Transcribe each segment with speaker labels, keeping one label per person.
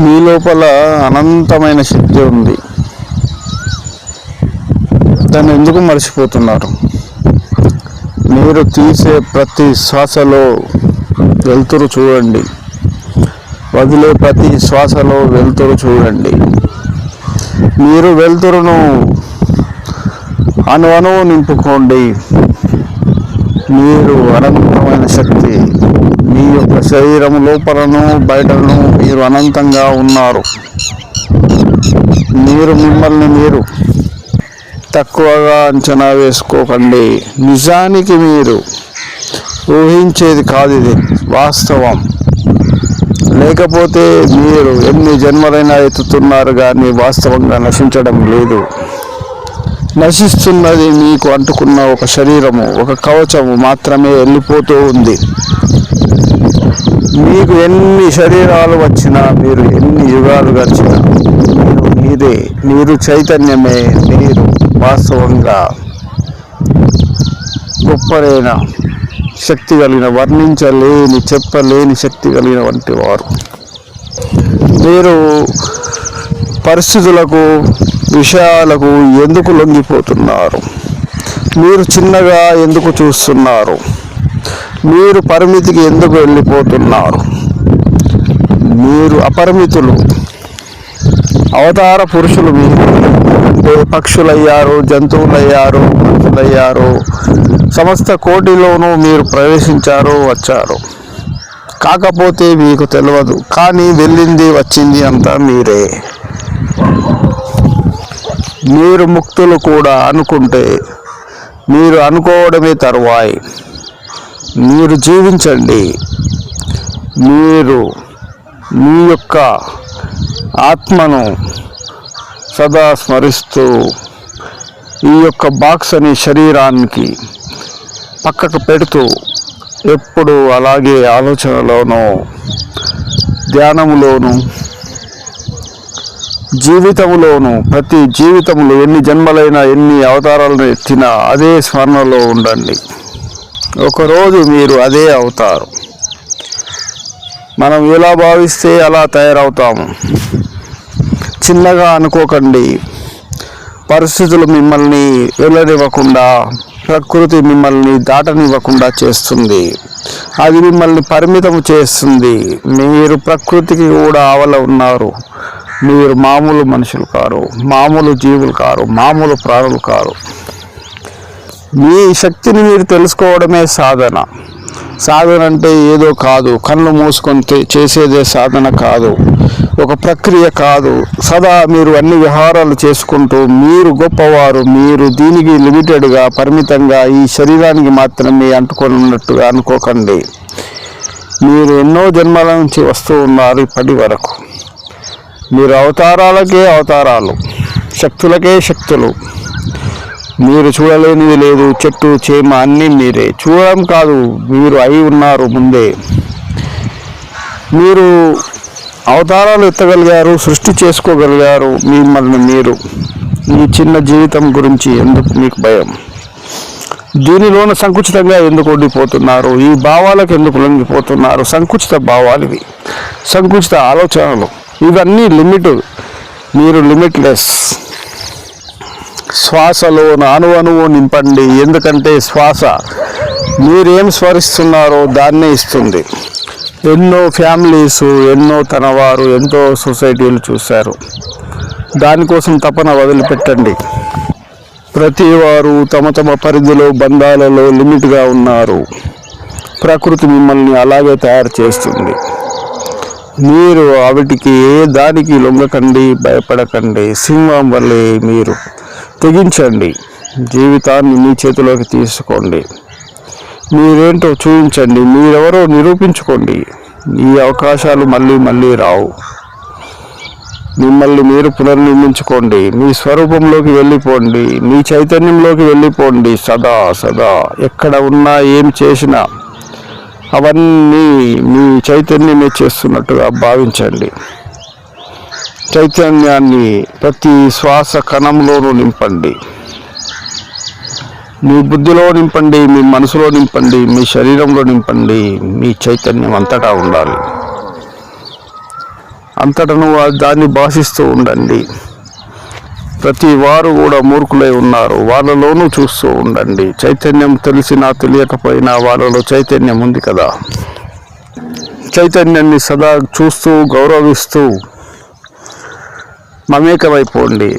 Speaker 1: మీ లోపల అనంతమైన శక్తి ఉంది. దాన్ని ఎందుకు మర్చిపోతున్నారు? మీరు తీసే ప్రతి శ్వాసలో వెలుతురు చూడండి. వదిలే ప్రతి శ్వాసలో వెలుతురు చూడండి. మీరు వెలుతురును అణువణువు నింపుకోండి. మీరు అనంతమైన శక్తి. మీ యొక్క శరీరం లోపలను బయటను మీరు అనంతంగా ఉన్నారు. మీరు మిమ్మల్ని మీరు తక్కువగా అంచనా వేసుకోకండి. నిజానికి మీరు ఊహించేది కాదు, ఇది వాస్తవం. లేకపోతే మీరు ఎన్ని జన్మలైనా ఎత్తుతున్నారు కానీ వాస్తవంగా నశించడం లేదు. నశిస్తున్నది మీకు అంటుకున్న ఒక శరీరము, ఒక కవచము మాత్రమే వెళ్ళిపోతూ ఉంది. మీకు ఎన్ని శరీరాలు వచ్చినా, మీరు ఎన్ని యుగాలు గడిచినా మీరు మీరే. మీరు చైతన్యమే. మీరు వాస్తవంగా గొప్పలైన శక్తి కలిగిన, వర్ణించలేని, చెప్పలేని శక్తి కలిగిన వంటి వారు. మీరు పరిస్థితులకు, విషయాలకు ఎందుకు లొంగిపోతున్నారు? మీరు చిన్నగా ఎందుకు చూస్తున్నారు? మీరు పరిమితికి ఎందుకు వెళ్ళిపోతున్నారు? మీరు అపరిమితులు, అవతార పురుషులు. మీరు అంటే పక్షులయ్యారు, జంతువులయ్యారు, మనుషులయ్యారు. సమస్త కోటిలోనూ మీరు ప్రవేశించారు, వచ్చారు. కాకపోతే మీకు తెలియదు. కానీ వెళ్ళింది వచ్చింది అంతా మీరే. మీరు ముక్తులు కూడా అనుకుంటే మీరు అనుకోవడమే తరువాయి. మీరు జీవించండి. మీరు మీ యొక్క ఆత్మను సదా స్మరిస్తూ ఈ యొక్క బాక్స్ అనే శరీరానికి పక్కకు పెడుతూ ఎప్పుడు అలాగే ఆలోచనలోనూ, ధ్యానములోను, జీవితంలోను, ప్రతి జీవితంలో ఎన్ని జన్మలైనా, ఎన్ని అవతారాలను ఎత్తినా అదే స్మరణలో ఉండండి. ఒకరోజు మీరు అదే అవుతారు. మనం ఎలా భావిస్తే అలా తయారవుతాము. చిన్నగా అనుకోకండి. పరిస్థితులు మిమ్మల్ని వెళ్ళనివ్వకుండా, ప్రకృతి మిమ్మల్ని దాటనివ్వకుండా చేస్తుంది. అది మిమ్మల్ని పరిమితం చేస్తుంది. మీరు ప్రకృతికి కూడా ఆవల ఉన్నారు. మీరు మామూలు మనుషులు కారు, మామూలు జీవులు కారు, మామూలు ప్రాణులు కారు. మీ శక్తిని మీరు తెలుసుకోవడమే సాధన. సాధన అంటే ఏదో కాదు, కళ్ళు మూసుకొని చేసేదే సాధన కాదు, ఒక ప్రక్రియ కాదు. సదా మీరు అన్ని విహారాలు చేసుకుంటూ మీరు గొప్పవారు, మీరు దీనికి లిమిటెడ్గా, పరిమితంగా ఈ శరీరానికి మాత్రమే అంటుకున్నట్టుగా అనుకోకండి. మీరు ఎన్నో జన్మల నుంచి వస్తూ ఉన్నారు ఇప్పటి వరకు. మీరు అవతారాలకే అవతారాలు, శక్తులకే శక్తులు. మీరు చూడలేనిది లేదు. చెట్టు చేమ అన్నీ మీరే. చూడడం కాదు, మీరు అయి ఉన్నారు ముందే. మీరు అవతారాలు ఎత్తగలిగారు, సృష్టి చేసుకోగలిగారు. మిమ్మల్ని మీరు. ఈ చిన్న జీవితం గురించి ఎందుకు మీకు భయం? దీనిలోన సంకుచితంగా ఎందుకు ఉండిపోతున్నారు? ఈ భావాలకు ఎందుకు లొంగిపోతున్నారు? సంకుచిత భావాలు ఇవి, సంకుచిత ఆలోచనలు. ఇవన్నీ లిమిట్. మీరు లిమిట్లెస్. శ్వాసలో అణువణువు నింపండి. ఎందుకంటే శ్వాస మీరేం స్మరిస్తున్నారో దాన్నే ఇస్తుంది. ఎన్నో ఫ్యామిలీస్, ఎన్నో తనవారు, ఎంతో సొసైటీలు చూశారు. దానికోసం తపన వదిలిపెట్టండి. ప్రతి వారు తమ తమ పరిధిలో, బంధాలలో లిమిట్గా ఉన్నారు. ప్రకృతి మిమ్మల్ని అలాగే తయారు చేస్తుంది. మీరు వాటికి ఏ దానికి లొంగకండి, భయపడకండి. సింహం వల్లే మీరు తెగించండి. జీవితాన్ని మీ చేతిలోకి తీసుకోండి. మీరేంటో చూపించండి. మీరెవరో నిరూపించుకోండి. ఈ అవకాశాలు మళ్ళీ మళ్ళీ రావు. మిమ్మల్ని మీరు పునర్నిర్మించుకోండి. మీ స్వరూపంలోకి వెళ్ళిపోండి. మీ చైతన్యంలోకి వెళ్ళిపోండి. సదా సదా ఎక్కడ ఉన్నా, ఏం చేసినా అవన్నీ మీ చైతన్యమే చేస్తున్నట్టుగా భావించండి. చైతన్యాన్ని ప్రతి శ్వాస కణంలోనూ నింపండి. మీ బుద్ధిలో నింపండి, మీ మనసులో నింపండి, మీ శరీరంలో నింపండి. మీ చైతన్యం అంతటా ఉండాలి. అంతటను దాన్ని భాషిస్తూ ఉండండి. ప్రతి వారు కూడా మూర్ఖులై ఉన్నారు, వాళ్ళలోనూ చూస్తూ ఉండండి. చైతన్యం తెలిసినా తెలియకపోయినా వాళ్ళలో చైతన్యం ఉంది కదా. చైతన్యాన్ని సదా చూస్తూ గౌరవిస్తూ మమేకమైపోండి.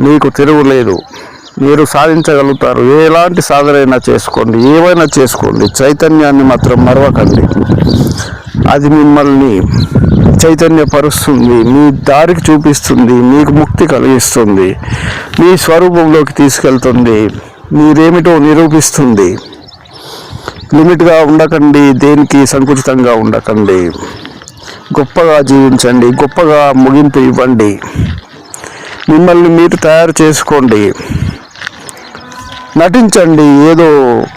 Speaker 1: మీకు తిరుగులేదు, మీరు సాధించగలుగుతారు. ఎలాంటి సాధనైనా చేసుకోండి, ఏమైనా చేసుకోండి. చైతన్యాన్ని మాత్రం మరవకండి. అది మిమ్మల్ని చైతన్యపరుస్తుంది, మీ దారికి చూపిస్తుంది, మీకు ముక్తి కలిగిస్తుంది, మీ స్వరూపంలోకి తీసుకెళ్తుంది, మీరేమిటో నిరూపిస్తుంది. లిమిట్గా ఉండకండి, దేనికి సంకుచితంగా ఉండకండి. గొప్పగా జీవించండి, గొప్పగా ముగింపు ఇవ్వండి. మిమ్మల్ని మీరు తయారు చేసుకోండి. నటించండి ఏదో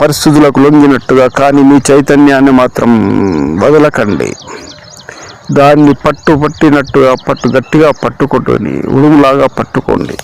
Speaker 1: పరిస్థితులకు లొంగినట్టుగా, కానీ మీ చైతన్యాన్ని మాత్రం వదలకండి. దాన్ని పట్టినట్టుగా గట్టిగా పట్టుకొని ఉడుములాగా పట్టుకోండి.